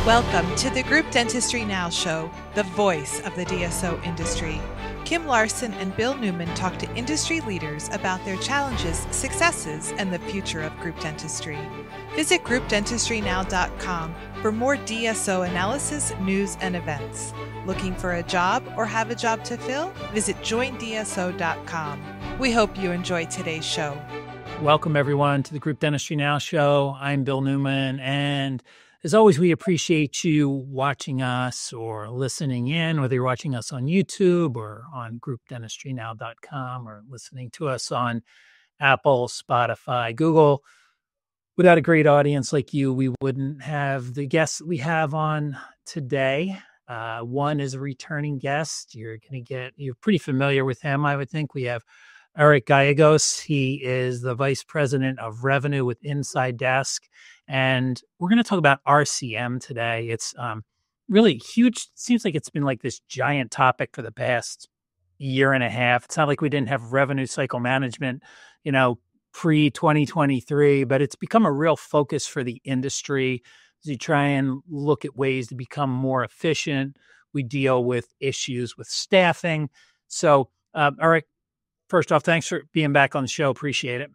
Welcome to the Group Dentistry Now show, the voice of the DSO industry. Kim Larson and Bill Newman talk to industry leaders about their challenges, successes, and the future of group dentistry. Visit groupdentistrynow.com for more DSO analysis, news, and events. Looking for a job or have a job to fill? Visit joindso.com. We hope you enjoy today's show. Welcome, everyone, to the Group Dentistry Now show. I'm Bill Newman, and as always, we appreciate you watching us or listening in, whether you're watching us on YouTube or on groupdentistrynow.com or listening to us on Apple, Spotify, Google. Without a great audience like you, we wouldn't have the guests that we have on today. One is a returning guest. You're pretty familiar with him, I would think. We have Eric Gallegos. He is the Vice President of Revenue with InsideDesk. And we're going to talk about RCM today. It's really huge. Seems like it's been like this giant topic for the past year and a half. It's not like we didn't have revenue cycle management, pre-2023, but it's become a real focus for the industry as you try and look at ways to become more efficient. We deal with issues with staffing. So, Eric, first off, thanks for being back on the show. Appreciate it.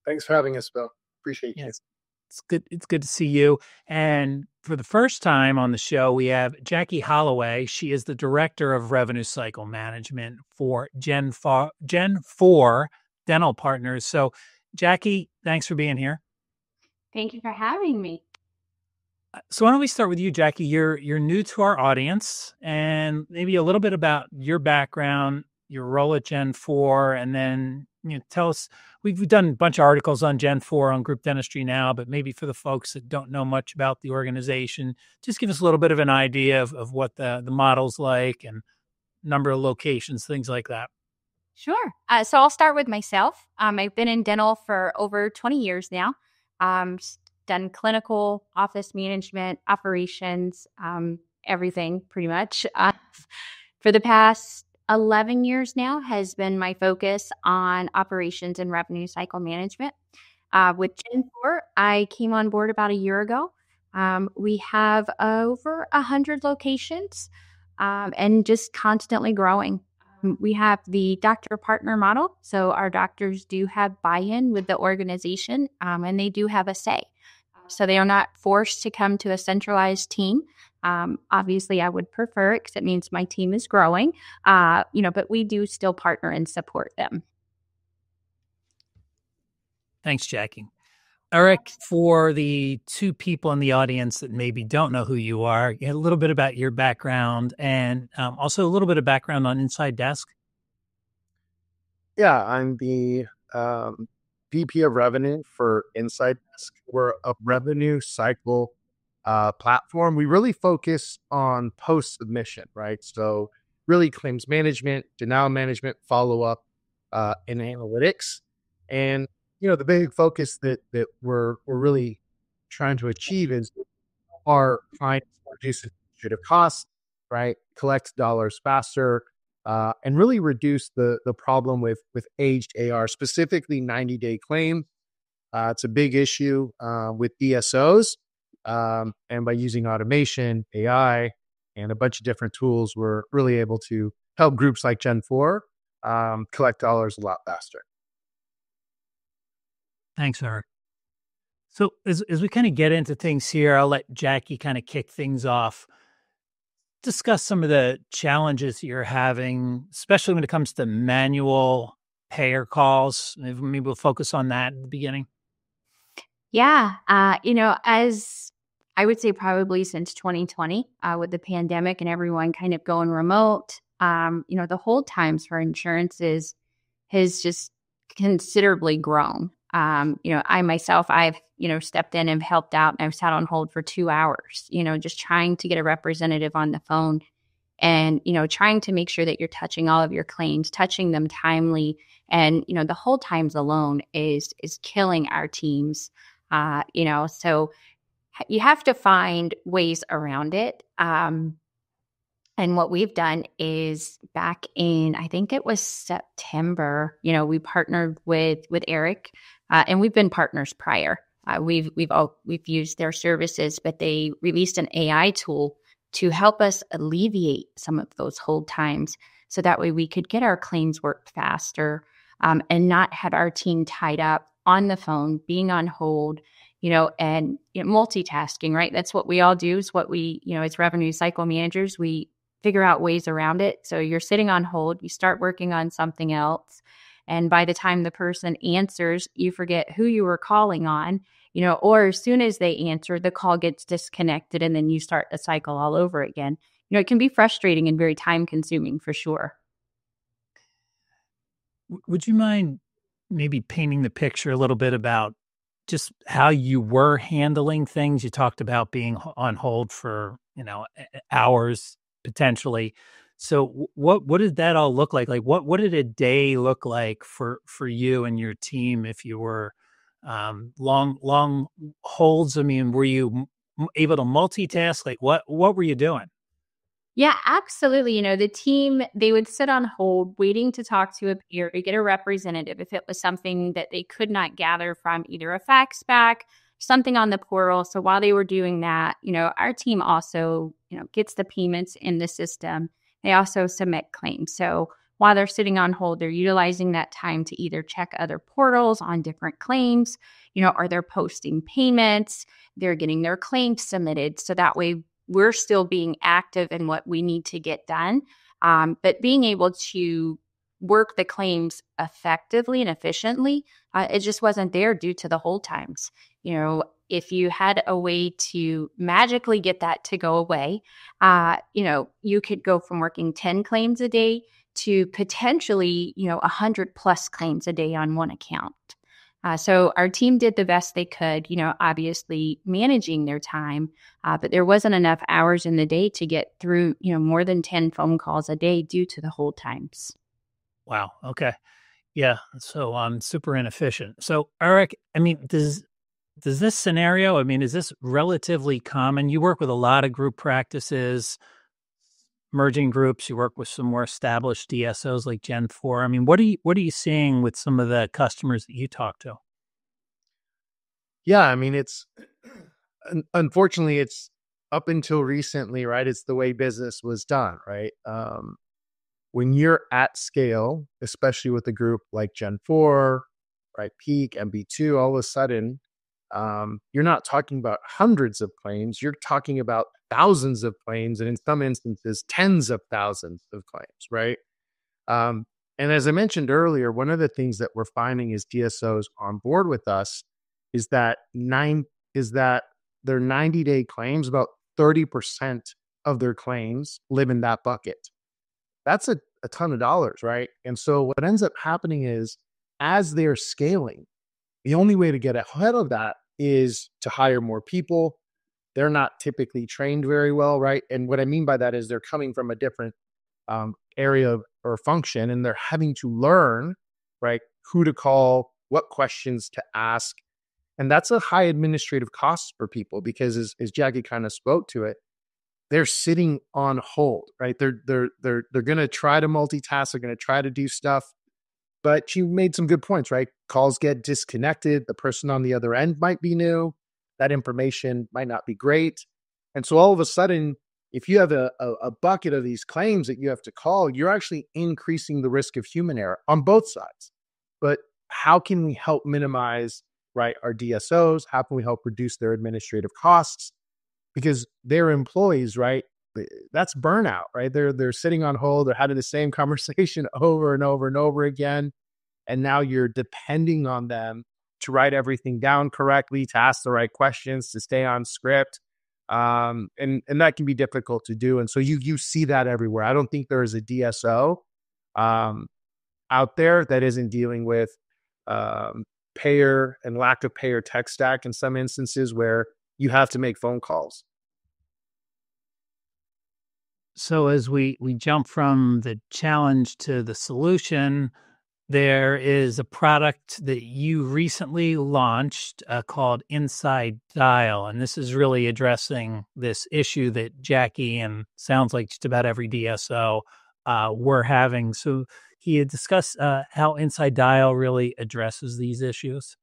Thanks for having us, Bill. Appreciate you. It's good. It's good to see you. And for the first time on the show, we have Jackie Holloway. She is the Director of Revenue Cycle Management for Gen4 Dental Partners. So, Jackie, thanks for being here. Thank you for having me. So why don't we start with you, Jackie? You're new to our audience, and maybe a little bit about your background, your role at Gen4, and then tell us. We've done a bunch of articles on Gen4 on Group Dentistry Now, but maybe for the folks that don't know much about the organization, just give us a little bit of an idea of what the model's like and number of locations, things like that. Sure. So I'll start with myself. I've been in dental for over 20 years now. Done clinical, office management, operations, everything pretty much. For the past 11 years now has been my focus on operations and revenue cycle management. With Gen4, I came on board about a year ago. We have over 100 locations and just constantly growing. We have the doctor partner model. So our doctors do have buy-in with the organization and they do have a say. So they are not forced to come to a centralized team. Obviously, I would prefer it because it means my team is growing, but we do still partner and support them. Thanks, Jackie. Eric, for the two people in the audience that maybe don't know who you are, a little bit about your background and also a little bit of background on InsideDesk. Yeah, I'm the VP of Revenue for InsideDesk. We're a revenue cycle platform. We really focus on post-submission, right? So really claims management, denial management, follow-up, and analytics. And, the big focus that we're really trying to achieve is our clients reduce administrative costs, right? Collect dollars faster, and really reduce the problem with aged AR, specifically 90-day claims. It's a big issue with DSOs. And by using automation, AI, and a bunch of different tools, we're really able to help groups like Gen4 collect dollars a lot faster. Thanks, Eric. So as we kind of get into things here, I'll let Jackie kind of kick things off. Discuss some of the challenges that you're having, especially when it comes to manual payer calls. Maybe we'll focus on that in the beginning. Yeah. As I would say probably since 2020 with the pandemic and everyone kind of going remote, the hold times for insurances has just considerably grown. I myself, I've, stepped in and helped out and I've sat on hold for 2 hours, just trying to get a representative on the phone and, trying to make sure that you're touching all of your claims, touching them timely. And, the hold times alone is killing our teams. So you have to find ways around it. And what we've done is back in, I think it was September, we partnered with Eric, and we've been partners prior. We've used their services, but they released an AI tool to help us alleviate some of those hold times, so that way we could get our claims worked faster, and not have our team tied up on the phone, being on hold, and multitasking, right? That's what we all do, is what we, as revenue cycle managers, we figure out ways around it. So you're sitting on hold, you start working on something else, and by the time the person answers, you forget who you were calling on, or as soon as they answer, the call gets disconnected, and then you start the cycle all over again. It can be frustrating and very time consuming for sure. Would you mind maybe painting the picture a little bit about just how you were handling things? You talked about being on hold for, hours potentially. So what did that all look like? Like what did a day look like for you and your team if you were long holds? I mean, were you able to multitask? Like what were you doing? Yeah, absolutely. The team, they would sit on hold waiting to talk to a peer, to get a representative if it was something that they could not gather from either a fax back, something on the portal. So while they were doing that, our team also, gets the payments in the system. They also submit claims. So while they're sitting on hold, they're utilizing that time to either check other portals on different claims, or they're posting payments, they're getting their claims submitted. So that way we're still being active in what we need to get done. But being able to work the claims effectively and efficiently, it just wasn't there due to the hold times. If you had a way to magically get that to go away, you could go from working 10 claims a day to potentially, 100 plus claims a day on one account. So our team did the best they could, obviously managing their time, but there wasn't enough hours in the day to get through, more than 10 phone calls a day due to the hold times. Wow. Okay. Yeah. So super inefficient. So Eric, I mean, does this scenario, I mean, is this relatively common? You work with a lot of group practices, merging groups. You work with some more established DSOs like Gen4. I mean, what are you seeing with some of the customers that you talk to? Yeah, I mean, it's unfortunately it's up until recently, right? It's the way business was done, right? When you're at scale, especially with a group like Gen4, right, Peak, MB2, all of a sudden, you're not talking about hundreds of claims. You're talking about thousands of claims, and in some instances, tens of thousands of claims, right? Um, and as I mentioned earlier, one of the things that we're finding is DSOs on board with us is that their 90-day claims, about 30% of their claims live in that bucket. That's a ton of dollars, right? And so what ends up happening is as they're scaling, the only way to get ahead of that is to hire more people. They're not typically trained very well, right? And what I mean by that is they're coming from a different area or function, and they're having to learn, right, who to call, what questions to ask. And that's a high administrative cost for people because as Jackie kind of spoke to it, they're sitting on hold, right? They're going to try to multitask. They're going to try to do stuff. But you made some good points, right? Calls get disconnected. The person on the other end might be new. That information might not be great. And so all of a sudden, if you have a bucket of these claims that you have to call, you're actually increasing the risk of human error on both sides. But how can we help minimize, right, our DSOs? How can we help reduce their administrative costs? Because they're employees, right? That's burnout, right? They're sitting on hold. They're having the same conversation over and over and over again. And now you're depending on them to write everything down correctly, to ask the right questions, to stay on script. And that can be difficult to do. And so you see that everywhere. I don't think there is a DSO out there that isn't dealing with payer and lack of payer tech stack in some instances where you have to make phone calls. So as we jump from the challenge to the solution, there is a product that you recently launched called InsideDial, and this is really addressing this issue that Jackie and sounds like just about every DSO were having. So can you discuss how InsideDial really addresses these issues?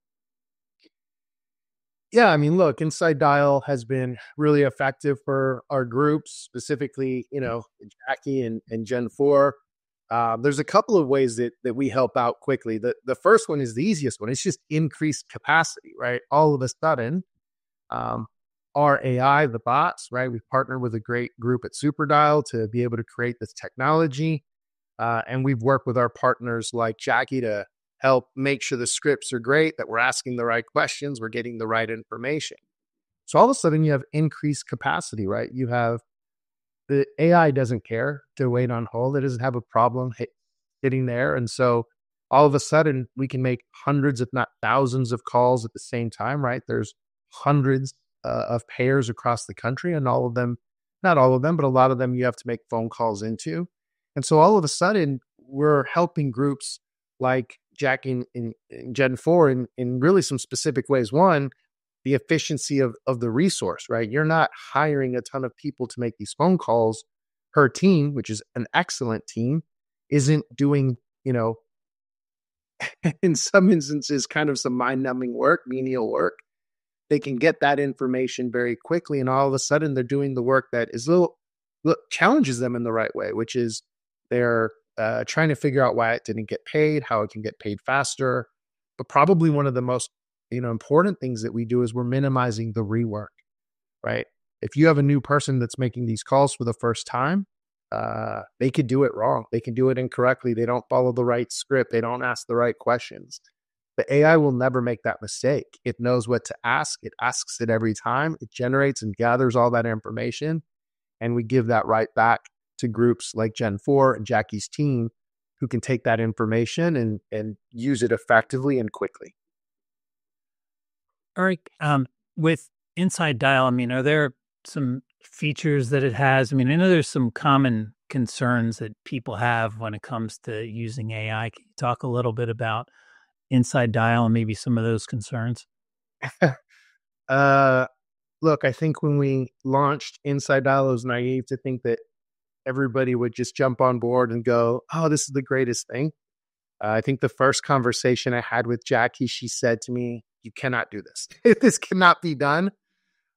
Yeah, I mean, look, InsideDial has been really effective for our groups, specifically, Jackie and Gen4. There's a couple of ways that we help out quickly. The first one is the easiest one. It's just increased capacity, right? All of a sudden, um, our AI, the bots, right? We've partnered with a great group at SuperDial to be able to create this technology. And we've worked with our partners like Jackie to help make sure the scripts are great, that we're asking the right questions, we're getting the right information. So all of a sudden you have increased capacity, right? You have the AI doesn't care to wait on hold. It doesn't have a problem hitting there. And so all of a sudden we can make hundreds, if not thousands of calls at the same time, right? There's hundreds of payers across the country, and all of them, not all of them, but a lot of them you have to make phone calls into. And so all of a sudden we're helping groups like Jack in Gen4 in really some specific ways. One, the efficiency of the resource, right? You're not hiring a ton of people to make these phone calls. Her team, which is an excellent team, isn't doing, in some instances, kind of some mind-numbing work, menial work. They can get that information very quickly, and all of a sudden they're doing the work that is little challenges them in the right way, which is they're trying to figure out why it didn't get paid, how it can get paid faster. But probably one of the most important things that we do is we're minimizing the rework, right? If you have a new person that's making these calls for the first time, they could do it wrong. They can do it incorrectly. They don't follow the right script. They don't ask the right questions. The AI will never make that mistake. It knows what to ask. It asks it every time. It generates and gathers all that information. And we give that right back to groups like Gen4 and Jackie's team, who can take that information and use it effectively and quickly. Eric, with InsideDial, I mean, are there some features that it has? I mean, I know there's some common concerns that people have when it comes to using AI. Can you talk a little bit about InsideDial and maybe some of those concerns? Look, I think when we launched InsideDial, it was naive to think that everybody would just jump on board and go, "Oh, this is the greatest thing." I think the first conversation I had with Jackie, she said to me, "You cannot do this. This cannot be done."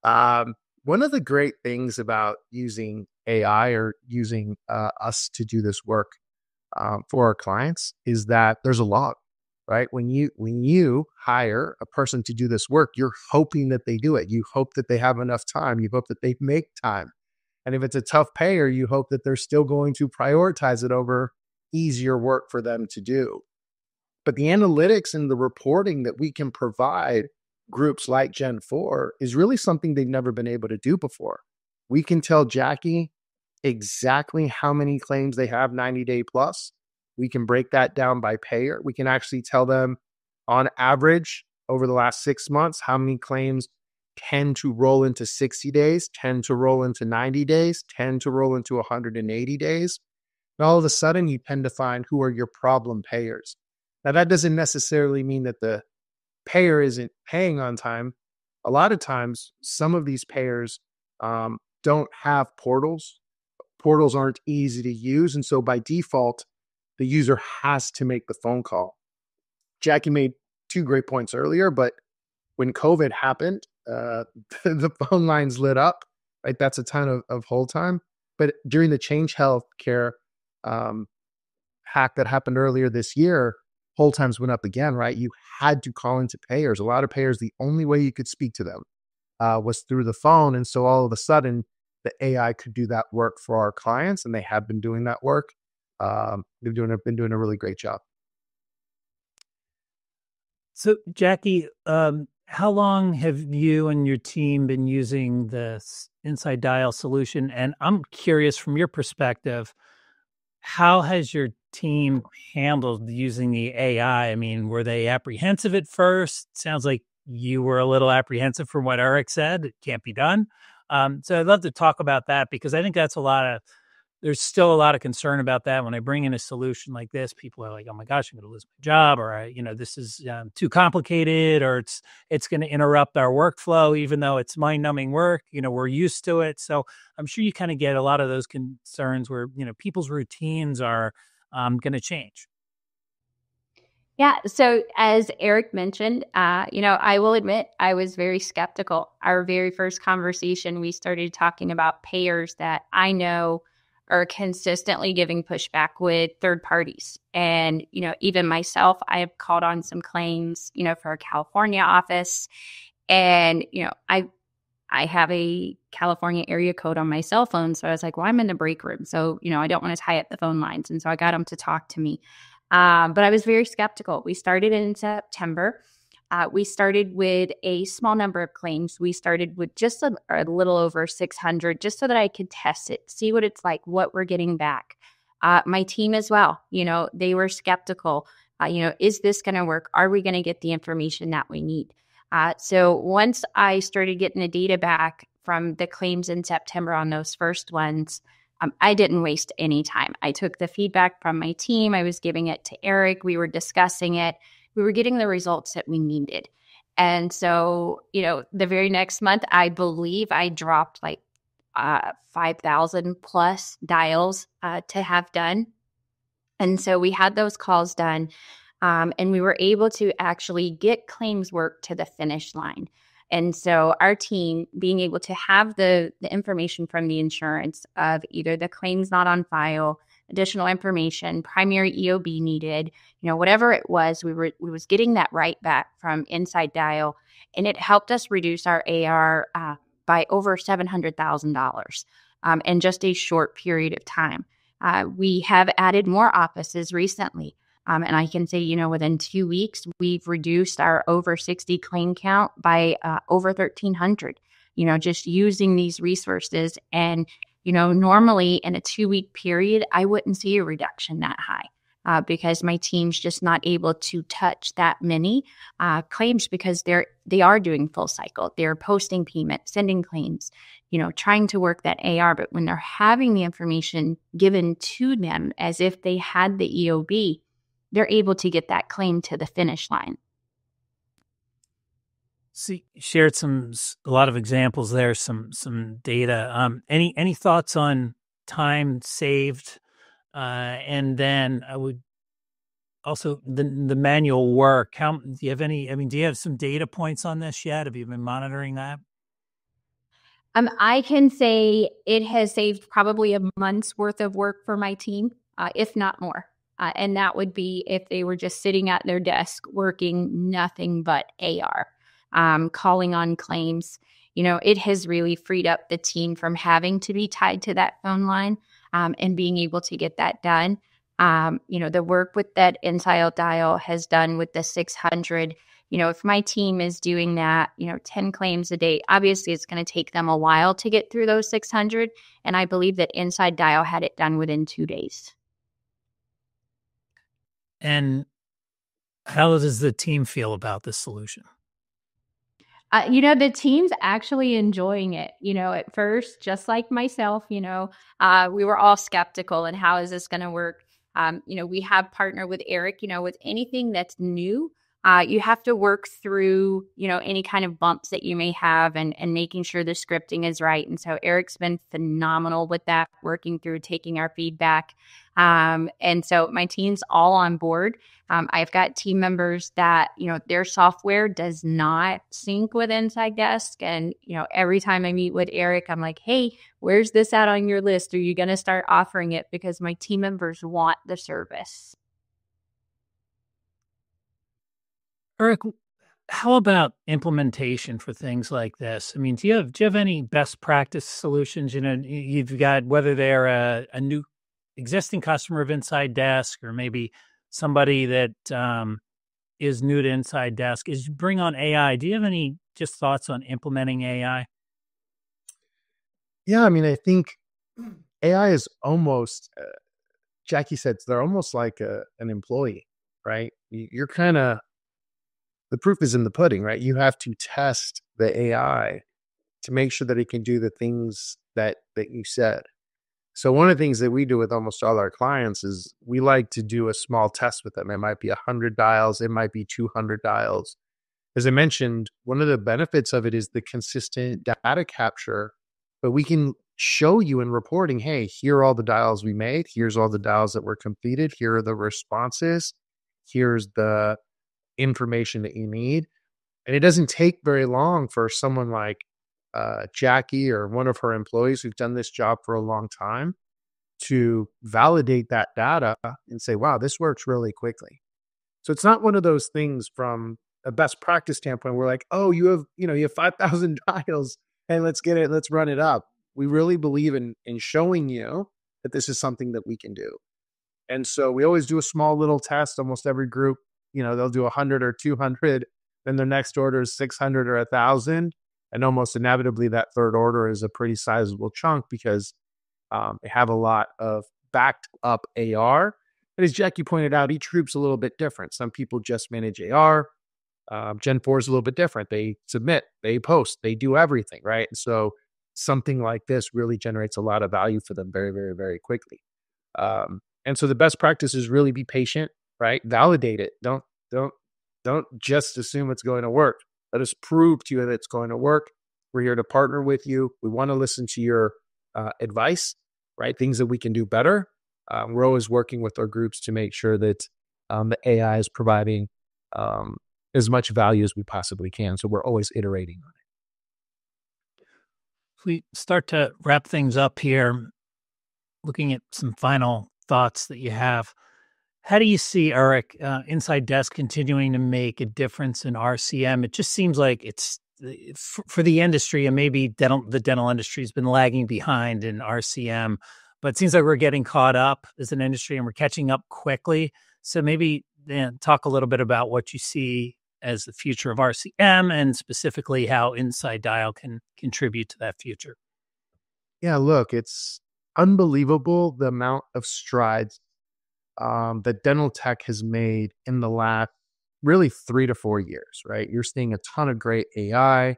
One of the great things about using AI or using us to do this work for our clients is that there's a log, right? When you hire a person to do this work, you're hoping that they do it. You hope that they have enough time. You hope that they make time. And if it's a tough payer, you hope that they're still going to prioritize it over easier work for them to do. But the analytics and the reporting that we can provide groups like Gen4 is really something they've never been able to do before. We can tell Jackie exactly how many claims they have 90-day plus. We can break that down by payer. We can actually tell them on average over the last 6 months, how many claims tend to roll into 60 days, tend to roll into 90 days, tend to roll into 180 days. And all of a sudden, you tend to find who are your problem payers. Now, that doesn't necessarily mean that the payer isn't paying on time. A lot of times, some of these payers don't have portals. Portals aren't easy to use. And so by default, the user has to make the phone call. Jackie made 2 great points earlier, but when COVID happened, the phone lines lit up, right? That's a ton of hold time. But during the Change Healthcare hack that happened earlier this year, hold times went up again, right? You had to call into payers. A lot of payers, the only way you could speak to them was through the phone. And so all of a sudden, the AI could do that work for our clients, and they have been doing that work. They've been doing a really great job. So, Jackie, how long have you and your team been using this InsideDial solution? And I'm curious, from your perspective, how has your team handled using the AI? I mean, were they apprehensive at first? Sounds like you were a little apprehensive from what Eric said. It can't be done. So I'd love to talk about that, because I think there's still a lot of concern about that. When I bring in a solution like this, people are like, "Oh my gosh, I'm going to lose my job," or this is too complicated, or it's going to interrupt our workflow, even though it's mind-numbing work. We're used to it. So I'm sure you kind of get a lot of those concerns where people's routines are going to change. Yeah. So as Eric mentioned, I will admit I was very skeptical. Our very first conversation, we started talking about payers that I know are consistently giving pushback with third parties. And, even myself, I have called on some claims, for our California office. And, I have a California area code on my cell phone. So I was like, well, I'm in the break room. So, I don't want to tie up the phone lines. And so I got them to talk to me. But I was very skeptical. We started in September. We started with a small number of claims. We started with just a little over 600, just so that I could test it, see what it's like, what we're getting back. My team as well, they were skeptical. Is this going to work? Are we going to get the information that we need? So once I started getting the data back from the claims in September on those first ones, I didn't waste any time. I took the feedback from my team. I was giving it to Eric. We were discussing it. We were getting the results that we needed. And so, the very next month, I believe I dropped like 5,000 plus dials to have done. And so we had those calls done. And we were able to actually get claims work to the finish line. And so our team being able to have the information from the insurance of either the claims not on file, additional information, primary EOB needed, whatever it was, we was getting that right back from InsideDial, and it helped us reduce our AR by over $700,000 in just a short period of time. We have added more offices recently. And I can say, within 2 weeks, we've reduced our over 60 claim count by over 1,300, just using these resources. And, normally in a 2-week period, I wouldn't see a reduction that high because my team's just not able to touch that many claims because they are doing full cycle. They're posting payment, sending claims, trying to work that AR. But when they're having the information given to them as if they had the EOB, they're able to get that claim to the finish line. So you shared a lot of examples there, some data. Any thoughts on time saved? And then I would also the manual work. Do you have any? Do you have some data points on this yet? Have you been monitoring that? I can say it has saved probably a month's worth of work for my team, if not more. And that would be if they were just sitting at their desk working nothing but AR, calling on claims. It has really freed up the team from having to be tied to that phone line and being able to get that done. The work with that InsideDial has done with the 600. If my team is doing that, 10 claims a day, obviously it's going to take them a while to get through those 600. And I believe that InsideDial had it done within 2 days. And how does the team feel about this solution? The team's actually enjoying it. At first, just like myself, we were all skeptical and how is this going to work? We have partnered with Eric, with anything that's new. You have to work through, any kind of bumps that you may have and making sure the scripting is right. And so Eric's been phenomenal with that, working through taking our feedback. And so my team's all on board. I've got team members that, their software does not sync with InsideDesk. And, every time I meet with Eric, I'm like, hey, where's this at on your list? Are you going to start offering it? Because my team members want the service. Eric, how about implementation for things like this? Do you have any best practice solutions? You've got whether they're a new existing customer of InsideDesk or maybe somebody that is new to InsideDesk. As you bring on AI, do you have any just thoughts on implementing AI? Yeah, I think AI is almost, Jackie said, they're almost like an employee, right? You're kind of, the proof is in the pudding, right? You have to test the AI to make sure that it can do the things that you said. So one of the things that we do with almost all our clients is we like to do a small test with them. It might be 100 dials. It might be 200 dials. As I mentioned, one of the benefits of it is the consistent data capture, but we can show you in reporting, hey, here are all the dials we made. Here's all the dials that were completed. Here are the responses. here's the information that you need. And it doesn't take very long for someone like Jackie or one of her employees who've done this job for a long time to validate that data and say, wow, this works really quickly. So it's not one of those things from a best practice standpoint. We're like, oh, you have 5,000 dials and let's run it up. We really believe in showing you that this is something that we can do. And so we always do a small little test. Almost every group, they'll do 100 or 200. Then their next order is 600 or 1,000. And almost inevitably that third order is a pretty sizable chunk because they have a lot of backed up AR. And as Jackie pointed out, each group's a little bit different. Some people just manage AR. Gen4 is a little bit different. They submit, they post, they do everything, right? And so something like this really generates a lot of value for them very, very, very quickly. And so the best practice is really be patient, right? Validate it. Don't just assume it's going to work. Let us prove to you that it's going to work. We're here to partner with you. We want to listen to your advice, right? Things that we can do better. We're always working with our groups to make sure that the AI is providing as much value as we possibly can. So we're always iterating on it. We start to wrap things up here, looking at some final thoughts that you have. How do you see, Eric, InsideDesk continuing to make a difference in RCM? It just seems like it's for the industry, and maybe the dental industry has been lagging behind in RCM, but it seems like we're getting caught up as an industry and we're catching up quickly. So maybe talk a little bit about what you see as the future of RCM and specifically how InsideDial can contribute to that future. Yeah, look, it's unbelievable the amount of strides that dental tech has made in the last really 3 to 4 years, right? You're seeing a ton of great AI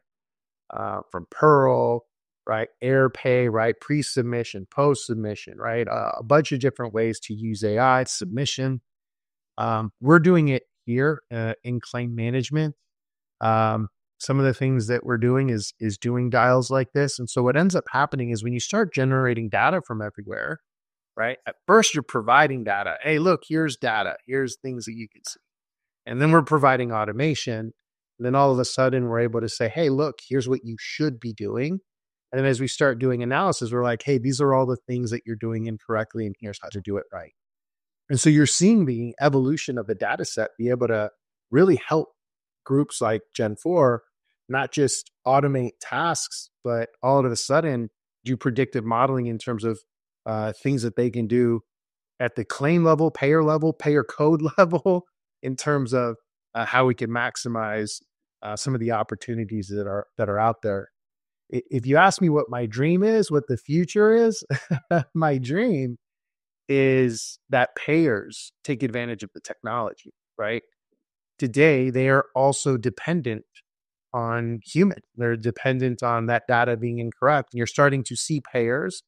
from Pearl, right? AirPay, right? Pre-submission, post-submission, right? A bunch of different ways to use AI submission. We're doing it here in claim management. Some of the things that we're doing is doing dials like this. And so what ends up happening is when you start generating data from everywhere, right? At first you're providing data. Hey, look, here's data. Here's things that you can see. And then we're providing automation. And then all of a sudden we're able to say, hey, look, here's what you should be doing. And then as we start doing analysis, we're like, hey, these are all the things that you're doing incorrectly, and here's how to do it right. And so you're seeing the evolution of the data set be able to really help groups like Gen4 not just automate tasks, but all of a sudden do predictive modeling in terms of things that they can do at the claim level, payer code level, in terms of how we can maximize some of the opportunities that are out there. If you ask me what my dream is, what the future is, my dream is that payers take advantage of the technology, right? Today, they are also dependent on humans. They're dependent on that data being incorrect. And you're starting to see payers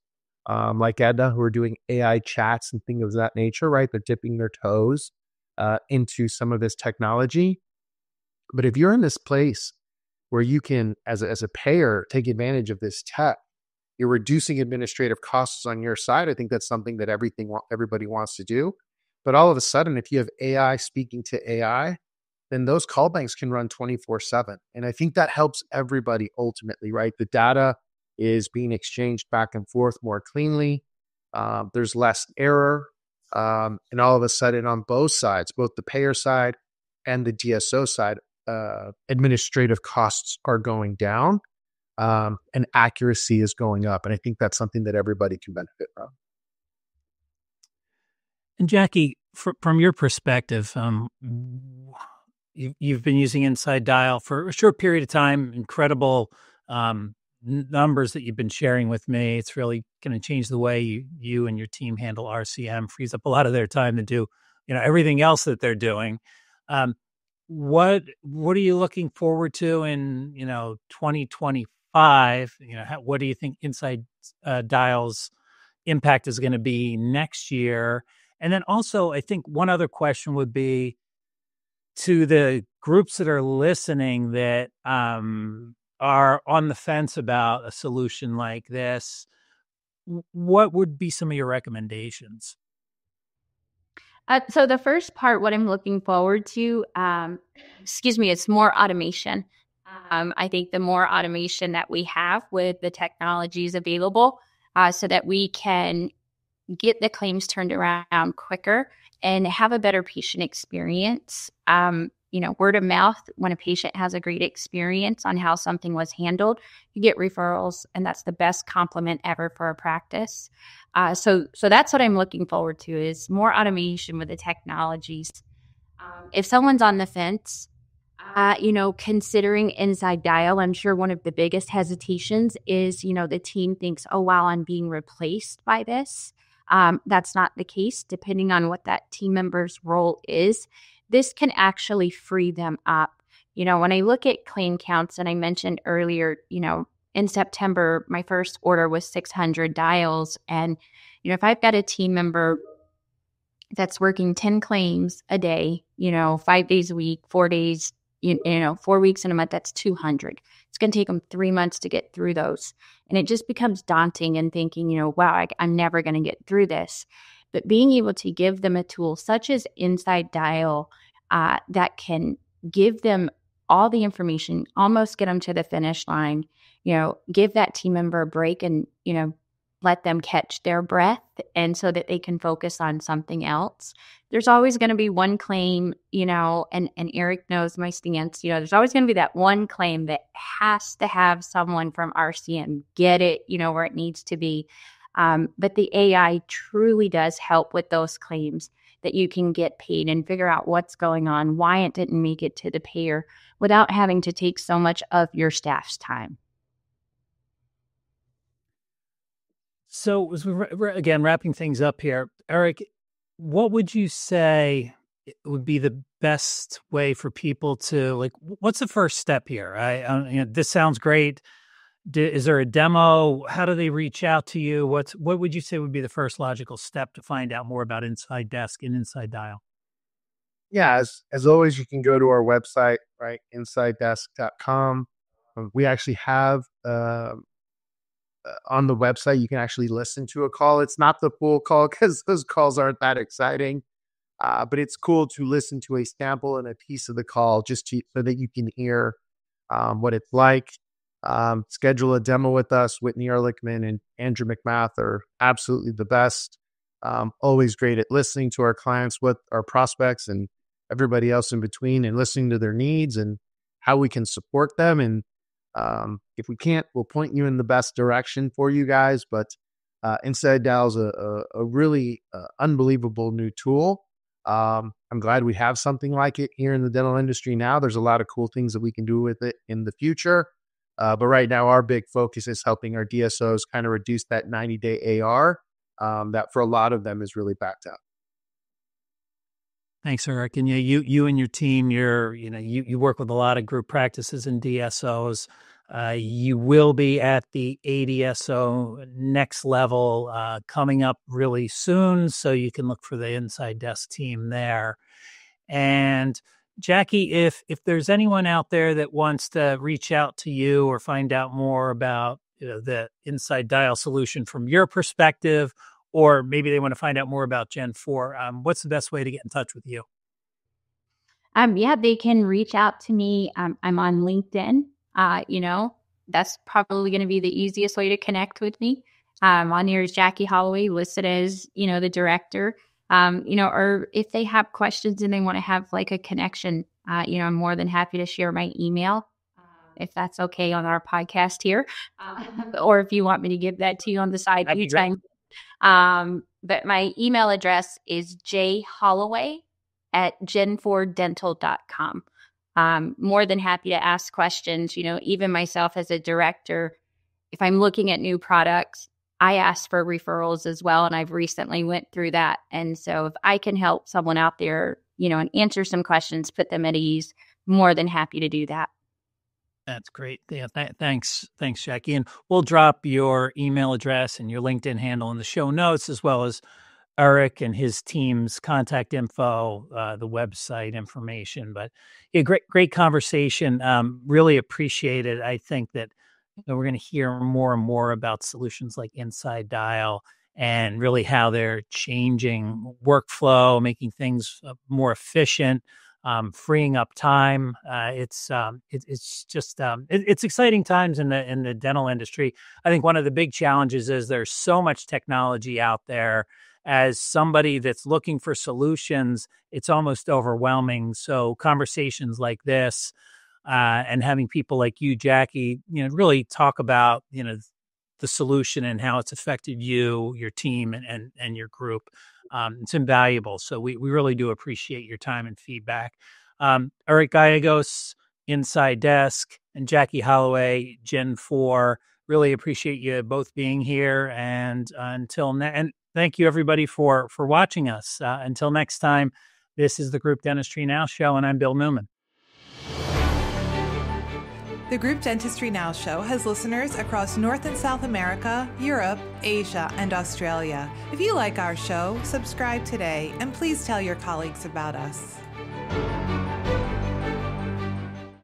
like Edna who are doing AI chats and things of that nature, right? They're dipping their toes into some of this technology. But if you're in this place where you can, as a payer, take advantage of this tech, you're reducing administrative costs on your side. I think that's something that everybody wants to do. But all of a sudden, if you have AI speaking to AI, then those call banks can run 24/7. And I think that helps everybody ultimately, right? The data is being exchanged back and forth more cleanly. There's less error. And all of a sudden on both sides, both the payer side and the DSO side, administrative costs are going down. And accuracy is going up. And I think that's something that everybody can benefit from. And Jackie, from your perspective, you've been using InsideDial for a short period of time, incredible numbers that you've been sharing with me. It's really going to change the way you and your team handle RCM, frees up a lot of their time to do, everything else that they're doing. What are you looking forward to in, 2025? What do you think InsideDial's impact is going to be next year? And then also, I think one other question would be to the groups that are listening that are on the fence about a solution like this. What would be some of your recommendations? So the first part, what I'm looking forward to, it's more automation. I think the more automation that we have with the technologies available, so that we can get the claims turned around quicker and have a better patient experience. Word of mouth, when a patient has a great experience on how something was handled, you get referrals, and that's the best compliment ever for a practice. So that's what I'm looking forward to, is more automation with the technologies. If someone's on the fence, considering InsideDial, I'm sure one of the biggest hesitations is, the team thinks, oh, wow, I'm being replaced by this. That's not the case. Depending on what that team member's role is, this can actually free them up. When I look at claim counts, and I mentioned earlier, in September, my first order was 600 dials. And, if I've got a team member that's working 10 claims a day, 5 days a week, 4 days, 4 weeks in a month, that's 200. It's going to take them 3 months to get through those. And it just becomes daunting and thinking, wow, I'm never going to get through this. But being able to give them a tool such as InsideDial that can give them all the information, almost get them to the finish line, give that team member a break and, let them catch their breath, and so that they can focus on something else. There's always going to be one claim, and Eric knows my stance, there's always going to be that one claim that has to have someone from RCM get it, where it needs to be. But the AI truly does help with those claims that you can get paid and figure out what's going on, why it didn't make it to the payer, without having to take so much of your staff's time. So as we're again wrapping things up here, Eric, what would you say would be the best way for people to what's the first step here? This sounds great. Is there a demo? How do they reach out to you? What would you say would be the first logical step to find out more about InsideDesk and InsideDial? Yeah, as always, you can go to our website, right? InsideDesk.com. We actually have on the website, you can actually listen to a call. It's not the full call because those calls aren't that exciting, but it's cool to listen to a sample and a piece of the call so that you can hear what it's like. Schedule a demo with us. Whitney Ehrlichman and Andrew McMath are absolutely the best. Always great at listening to our clients, what our prospects and everybody else in between, and listening to their needs and how we can support them. And if we can't, we'll point you in the best direction for you guys. But InsideDial is a really unbelievable new tool. I'm glad we have something like it here in the dental industry now. There's a lot of cool things that we can do with it in the future. But right now, our big focus is helping our DSOs kind of reduce that 90-day AR that for a lot of them is really backed up. Thanks, Eric. And you and your team, you work with a lot of group practices and DSOs. You will be at the ADSO next level coming up really soon, so you can look for the InsideDesk team there. And Jackie, if there's anyone out there that wants to reach out to you or find out more about the InsideDial solution from your perspective, or maybe they want to find out more about Gen4, what's the best way to get in touch with you? They can reach out to me. I'm on LinkedIn. That's probably going to be the easiest way to connect with me. On here is Jackie Holloway, listed as, the director. Or if they have questions and they want to have a connection, I'm more than happy to share my email, if that's okay on our podcast here. Or if you want me to give that to you on the side anytime. But my email address is jholloway@gen4dental.com. More than happy to ask questions. Even myself as a director, if I'm looking at new products, I ask for referrals as well. And I've recently went through that. And so if I can help someone out there, and answer some questions, put them at ease, more than happy to do that. That's great. Yeah, thanks, Jackie. And we'll drop your email address and your LinkedIn handle in the show notes, as well as Eric and his team's contact info, the website information. But yeah, great conversation. Really appreciate it. I think that we're going to hear more and more about solutions like InsideDial and really how they're changing workflow, making things more efficient, freeing up time. It's exciting times in the dental industry. I think one of the big challenges is there's so much technology out there. As somebody that's looking for solutions, it's almost overwhelming. So conversations like this, and having people like you, Jackie, really talk about, the solution and how it's affected you, your team, and your group. It's invaluable. So we really do appreciate your time and feedback. All right, Gallegos, InsideDesk, and Jackie Holloway, Gen4. Really appreciate you both being here. And and thank you everybody for watching us. Until next time, this is the Group Dentistry Now show, and I'm Bill Newman. The Group Dentistry Now show has listeners across North and South America, Europe, Asia, and Australia. If you like our show, subscribe today, and please tell your colleagues about us.